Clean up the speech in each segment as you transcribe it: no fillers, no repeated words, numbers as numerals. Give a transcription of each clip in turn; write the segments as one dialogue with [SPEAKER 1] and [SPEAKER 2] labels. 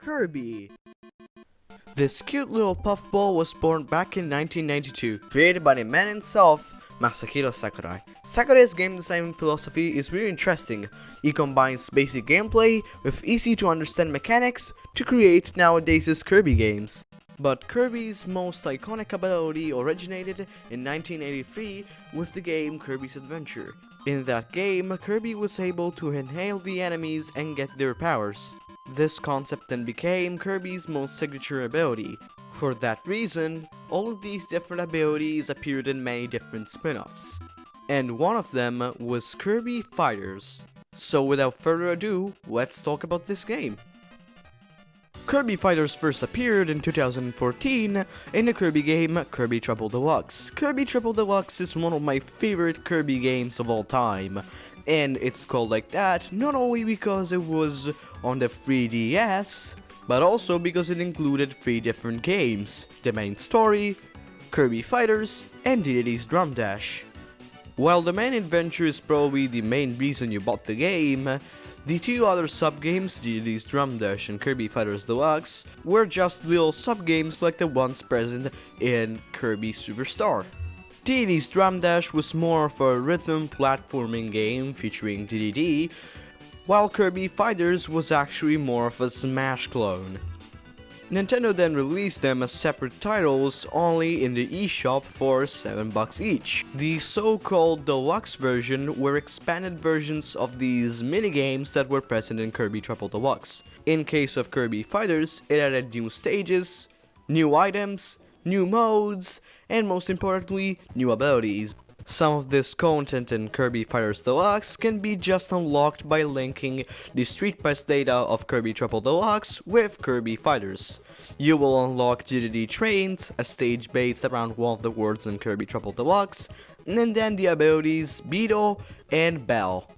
[SPEAKER 1] Kirby. This cute little puffball was born back in 1992, created by the man himself, Masahiro Sakurai. Sakurai's game design philosophy is really interesting. He combines basic gameplay with easy to understand mechanics to create nowadays Kirby games. But Kirby's most iconic ability originated in 1983 with the game Kirby's Adventure. In that game, Kirby was able to inhale the enemies and get their powers. This concept then became Kirby's most signature ability. For that reason, all of these different abilities appeared in many different spin-offs. And one of them was Kirby Fighters. So without further ado, let's talk about this game. Kirby Fighters first appeared in 2014 in the Kirby game Kirby Trouble Deluxe. Kirby Trouble Deluxe is one of my favorite Kirby games of all time, and it's called like that not only because it was on the 3DS, but also because it included 3 different games: the main story, Kirby Fighters, and Diddy's Drum Dash. While the main adventure is probably the main reason you bought the game, the 2 other sub-games, Diddy's Drum Dash and Kirby Fighters Deluxe, were just little sub-games like the ones present in Kirby Superstar. Diddy's Drum Dash was more of a rhythm platforming game featuring DDD, while Kirby Fighters was actually more of a Smash clone. Nintendo then released them as separate titles only in the eShop for $7 each. The so-called Deluxe version were expanded versions of these minigames that were present in Kirby Trouble Deluxe. In case of Kirby Fighters, it added new stages, new items, new modes, and most importantly, new abilities. Some of this content in Kirby Fighters Deluxe can be just unlocked by linking the Street Pass data of Kirby Trouble Deluxe with Kirby Fighters. You will unlock DDD trains, a stage based around one of the worlds in Kirby Trouble Deluxe, and then the abilities Beetle and Bell.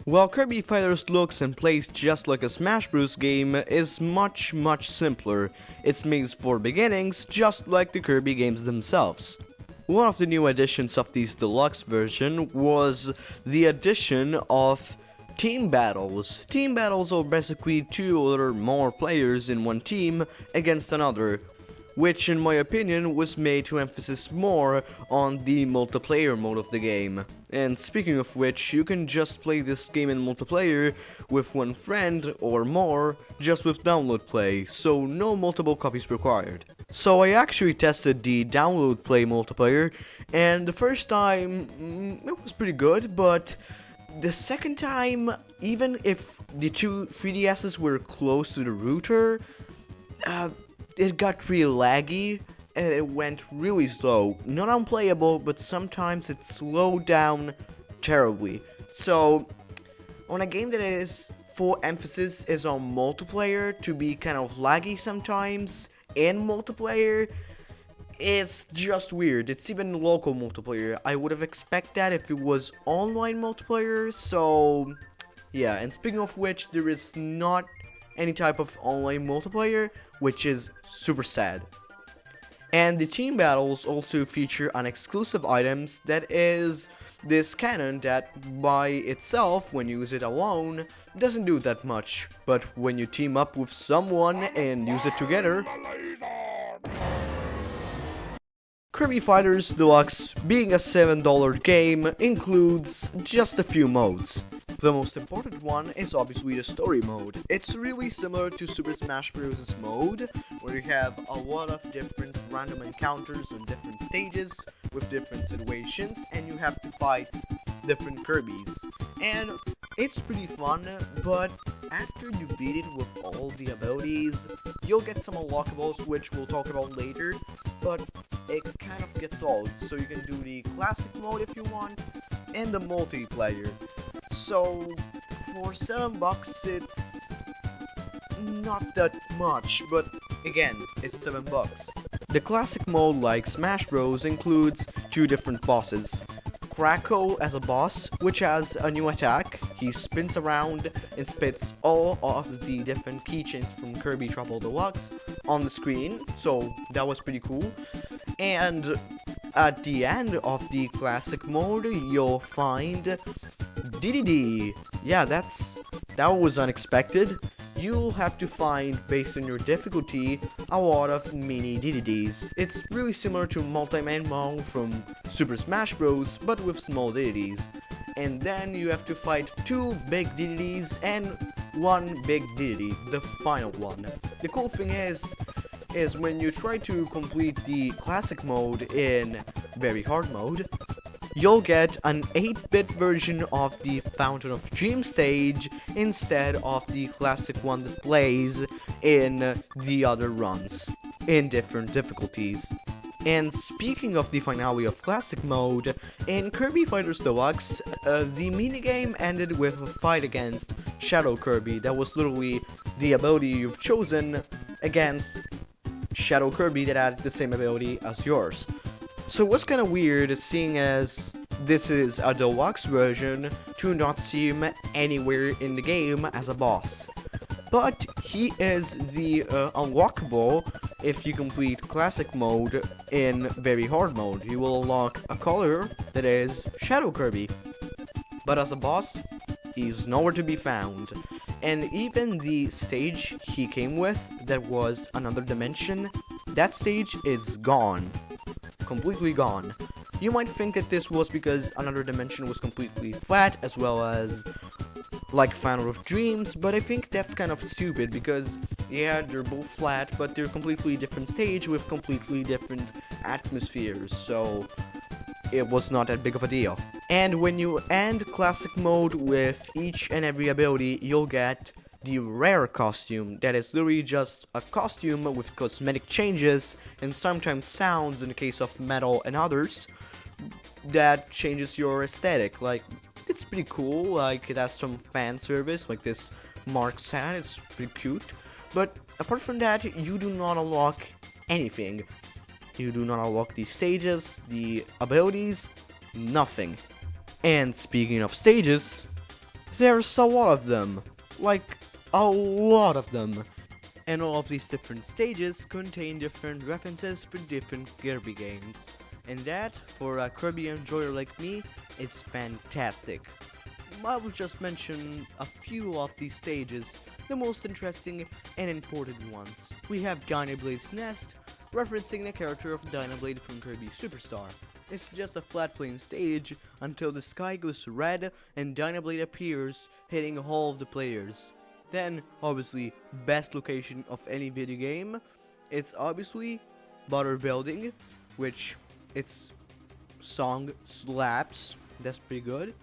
[SPEAKER 1] While Kirby Fighters looks and plays just like a Smash Bros. Game, is much simpler. It's made for beginnings, just like the Kirby games themselves. One of the new additions of this deluxe version was the addition of team battles. Team battles are basically 2 or more players in one team against another, which in my opinion was made to emphasize more on the multiplayer mode of the game. And speaking of which, you can just play this game in multiplayer with one friend or more, just with download play, so no multiple copies required. So I actually tested the download play multiplayer, and the first time, it was pretty good, but the second time, even if the 2 3DSs were close to the router, it got really laggy, and it went really slow. Not unplayable, but sometimes it slowed down terribly. So, on a game that is full emphasis is on multiplayer, to be kind of laggy sometimes in multiplayer, it's just weird. It's even local multiplayer. I would have expected that if it was online multiplayer, so yeah. And speaking of which, there is not any type of online multiplayer, which is super sad. And the team battles also feature an exclusive items that is this cannon that by itself, when you use it alone, doesn't do that much. But when you team up with someone and use it together, Kirby Fighters Deluxe, being a $7 game, includes just a few modes. The most important one is obviously the story mode. It's really similar to Super Smash Bros. Mode, where you have a lot of different random encounters on different stages with different situations, and you have to fight different Kirbys. And it's pretty fun, but after you beat it with all the abilities, you'll get some unlockables, which we'll talk about later, but it kind of gets old, so you can do the classic mode if you want, and the multiplayer. So, for $7, it's not that much, but again, it's $7. The classic mode, like Smash Bros, includes 2 different bosses. Krako as a boss, which has a new attack. He spins around and spits all of the different keychains from Kirby Trouble Deluxe on the screen, so that was pretty cool. And at the end of the classic mode, you'll find DDD. Yeah, that was unexpected. you'll have to find, based on your difficulty, a lot of mini deities. It's really similar to Multi-Man Mong from Super Smash Bros, but with small deities. And then you have to fight 2 big deities and 1 big deity, the final one. The cool thing is when you try to complete the classic mode in very hard mode, you'll get an 8-bit version of the Fountain of Dream stage instead of the classic one that plays in the other runs in different difficulties. And speaking of the finale of classic mode, in Kirby Fighters Deluxe, the minigame ended with a fight against Shadow Kirby. That was literally the ability you've chosen against Shadow Kirby that had the same ability as yours. So what's kinda weird, seeing as this is a deluxe version, to not see him anywhere in the game as a boss. But he is the unlockable if you complete classic mode in very hard mode. You will unlock a color that is Shadow Kirby. But as a boss, he's nowhere to be found. And even the stage he came with, that was Another Dimension, that stage is gone. Completely gone. You might think that this was because Another Dimension was completely flat, as well as like Fountain of Dreams, but I think that's kind of stupid because, yeah, they're both flat, but they're completely different stage with completely different atmospheres, so it was not that big of a deal. And when you end classic mode with each and every ability, you'll get the rare costume, that is literally just a costume with cosmetic changes and sometimes sounds in the case of metal and others that changes your aesthetic. Like, it's pretty cool, like it has some fan service, like this Mark's hat, it's pretty cute. But apart from that, you do not unlock anything. You do not unlock the stages, the abilities, nothing. And speaking of stages, there's a lot of them. Like, a lot of them. And all of these different stages contain different references for different Kirby games. And that, for a Kirby enjoyer like me, is fantastic. I will just mention a few of these stages, the most interesting and important ones. We have Dynablade's Nest, referencing the character of Dynablade from Kirby Superstar. It's just a flat plane stage until the sky goes red and Dynablade appears, hitting all of the players. Then, obviously, best location of any video game, it's obviously Butter Building, which its song slaps, that's pretty good.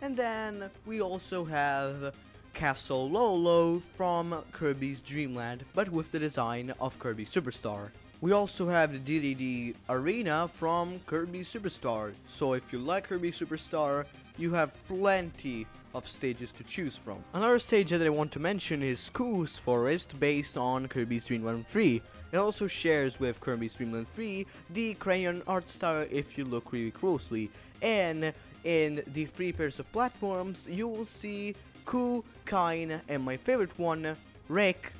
[SPEAKER 1] And then we also have Castle Lolo from Kirby's Dream Land, but with the design of Kirby Superstar. We also have the DDD Arena from Kirby Superstar, so if you like Kirby Superstar, you have plenty of stages to choose from. Another stage that I want to mention is Coos Forest, based on Kirby's Dream Land 3. It also shares with Kirby's Dream Land 3 the crayon art style if you look really closely, and in the 3 pairs of platforms you will see Coo, Kine, and my favorite one, Rick.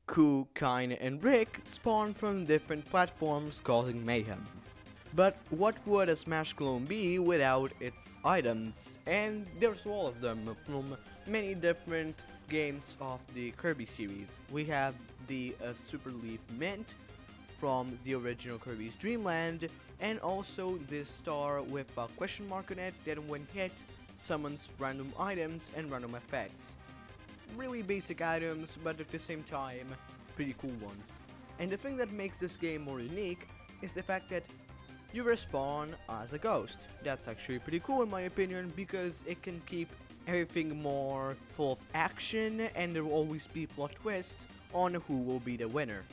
[SPEAKER 1] Coo, Kine, and Rick spawn from different platforms, causing mayhem. But what would a Smash clone be without its items? And there's all of them from many different games of the Kirby series. We have the Super Leaf Mint from the original Kirby's Dream Land, and also this star with a question mark on it that when hit summons random items and random effects. Really basic items, but at the same time pretty cool ones. And the thing that makes this game more unique is the fact that you respawn as a ghost. That's actually pretty cool in my opinion, because it can keep everything more full of action, and there will always be plot twists on who will be the winner.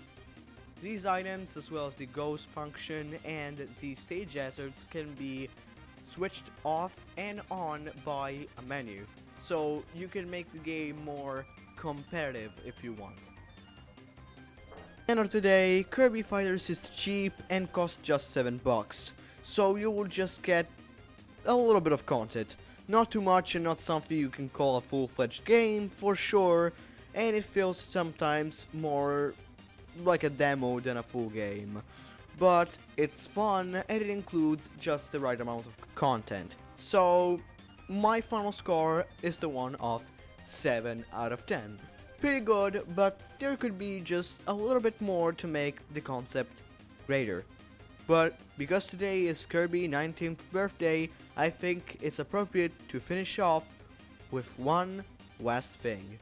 [SPEAKER 1] These items, as well as the ghost function and the stage hazards, can be switched off and on by a menu, so you can make the game more competitive if you want. And of today, Kirby Fighters is cheap and costs just $7, so you will just get a little bit of content. Not too much and not something you can call a full-fledged game for sure, and it feels sometimes more like a demo than a full game. But it's fun and it includes just the right amount of content. So my final score is the one of 7 out of 10. Pretty good, but there could be just a little bit more to make the concept greater. But because today is Kirby's 19th birthday, I think it's appropriate to finish off with one last thing.